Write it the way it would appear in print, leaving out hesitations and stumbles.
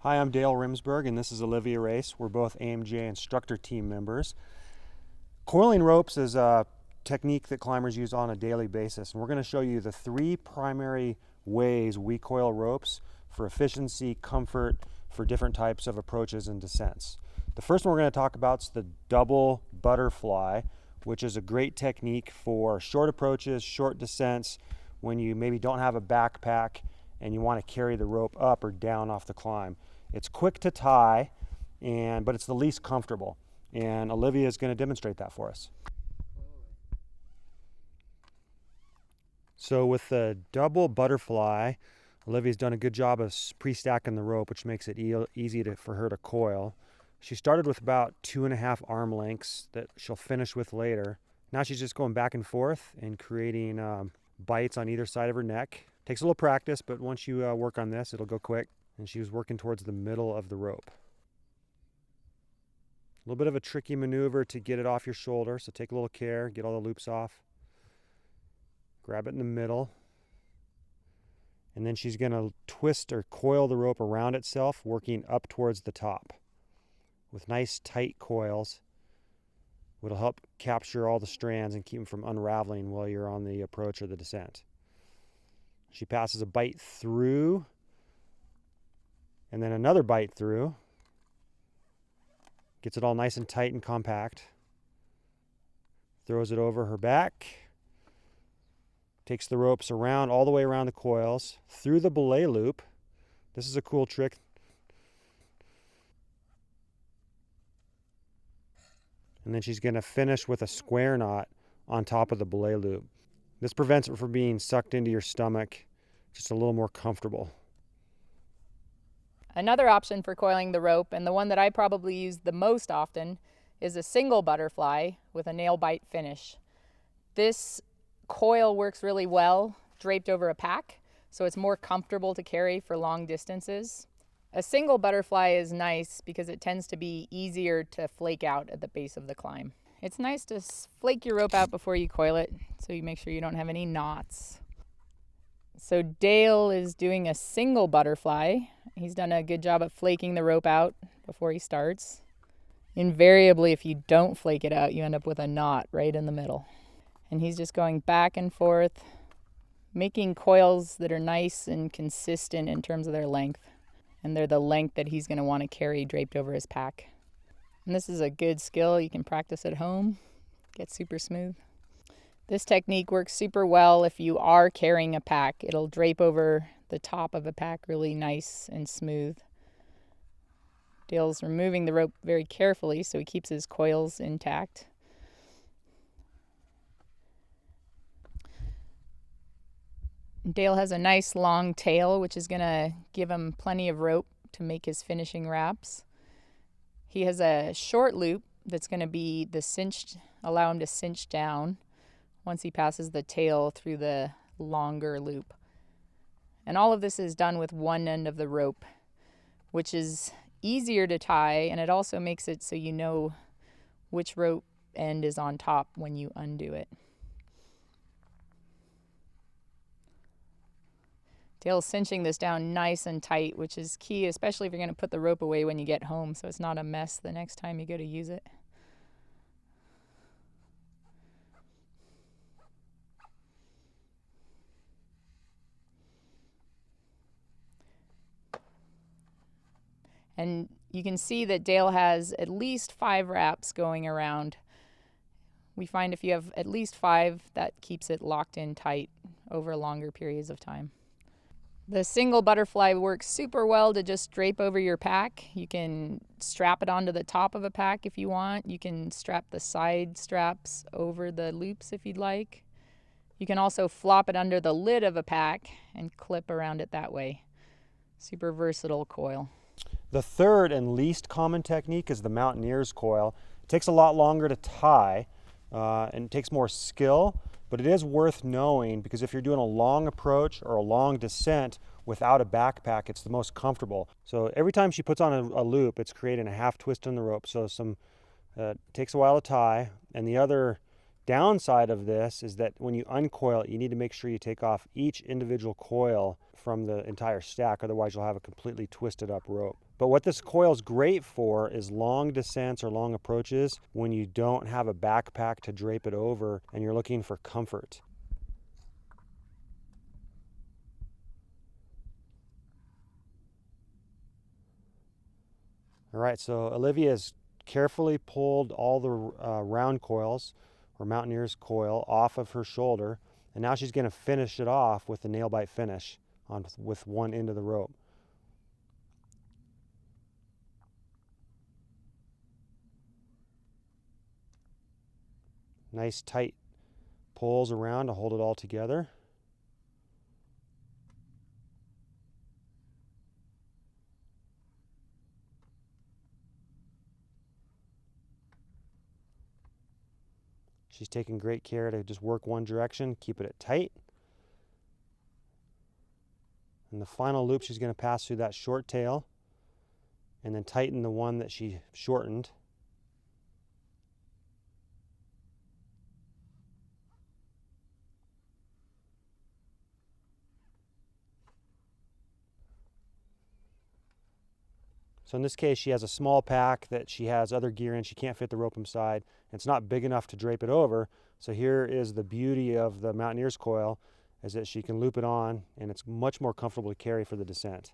Hi, I'm Dale Rimsberg, and this is Olivia Race. We're both AMGA instructor team members. Coiling ropes is a technique that climbers use on a daily basis, and we're going to show you the three primary ways we coil ropes for efficiency, comfort, for different types of approaches and descents. The first one we're going to talk about is the double butterfly, which is a great technique for short approaches, short descents, when you maybe don't have a backpack and you want to carry the rope up or down off the climb. It's quick to tie, but it's the least comfortable. And Olivia is going to demonstrate that for us. So with the double butterfly, Olivia's done a good job of pre-stacking the rope, which makes it easy for her to coil. She started with about 2.5 arm lengths that she'll finish with later. Now she's just going back and forth and creating bites on either side of her neck. Takes a little practice, but once you work on this, it'll go quick. And she was working towards the middle of the rope. A little bit of a tricky maneuver to get it off your shoulder, so take a little care, get all the loops off. Grab it in the middle. And then she's going to twist or coil the rope around itself, working up towards the top. With nice tight coils, it'll help capture all the strands and keep them from unraveling while you're on the approach or the descent. She passes a bite through, and then another bite through. Gets it all nice and tight and compact. Throws it over her back. Takes the ropes around, all the way around the coils, through the belay loop. This is a cool trick. And then she's going to finish with a square knot on top of the belay loop. This prevents it from being sucked into your stomach, just a little more comfortable. Another option for coiling the rope, and the one that I probably use the most often, is a single butterfly with a nail bite finish. This coil works really well draped over a pack, so it's more comfortable to carry for long distances. A single butterfly is nice because it tends to be easier to flake out at the base of the climb. It's nice to flake your rope out before you coil it, so you make sure you don't have any knots. So Dale is doing a single butterfly. He's done a good job of flaking the rope out before he starts. Invariably, if you don't flake it out, you end up with a knot right in the middle. And he's just going back and forth, making coils that are nice and consistent in terms of their length. And they're the length that he's going to want to carry draped over his pack. And this is a good skill you can practice at home. Get super smooth. This technique works super well if you are carrying a pack. It'll drape over the top of a pack really nice and smooth. Dale's removing the rope very carefully so he keeps his coils intact. Dale has a nice long tail, which is going to give him plenty of rope to make his finishing wraps. He has a short loop that's going to be allow him to cinch down once he passes the tail through the longer loop. And all of this is done with one end of the rope, which is easier to tie, and it also makes it so you know which rope end is on top when you undo it. Dale's cinching this down nice and tight, which is key, especially if you're going to put the rope away when you get home, so it's not a mess the next time you go to use it. And you can see that Dale has at least 5 wraps going around. We find if you have at least 5, that keeps it locked in tight over longer periods of time. The single butterfly works super well to just drape over your pack. You can strap it onto the top of a pack if you want. You can strap the side straps over the loops if you'd like. You can also flop it under the lid of a pack and clip around it that way. Super versatile coil. The third and least common technique is the Mountaineers coil. It takes a lot longer to tie and it takes more skill, but it is worth knowing because if you're doing a long approach or a long descent without a backpack, it's the most comfortable. So every time she puts on a loop, it's creating a half twist in the rope. So it takes a while to tie. And the other downside of this is that when you uncoil it, you need to make sure you take off each individual coil from the entire stack, otherwise you'll have a completely twisted up rope. But what this coil is great for is long descents or long approaches when you don't have a backpack to drape it over and you're looking for comfort. All right, so Olivia has carefully pulled all the round coils, or Mountaineers coil, off of her shoulder, and now she's going to finish it off with the nail bite finish with one end of the rope. Nice tight pulls around to hold it all together. She's taking great care to just work one direction, keep it tight. And the final loop, she's going to pass through that short tail and then tighten the one that she shortened. So in this case, she has a small pack that she has other gear in. She can't fit the rope inside. It's not big enough to drape it over. So here is the beauty of the Mountaineers coil, is that she can loop it on and it's much more comfortable to carry for the descent.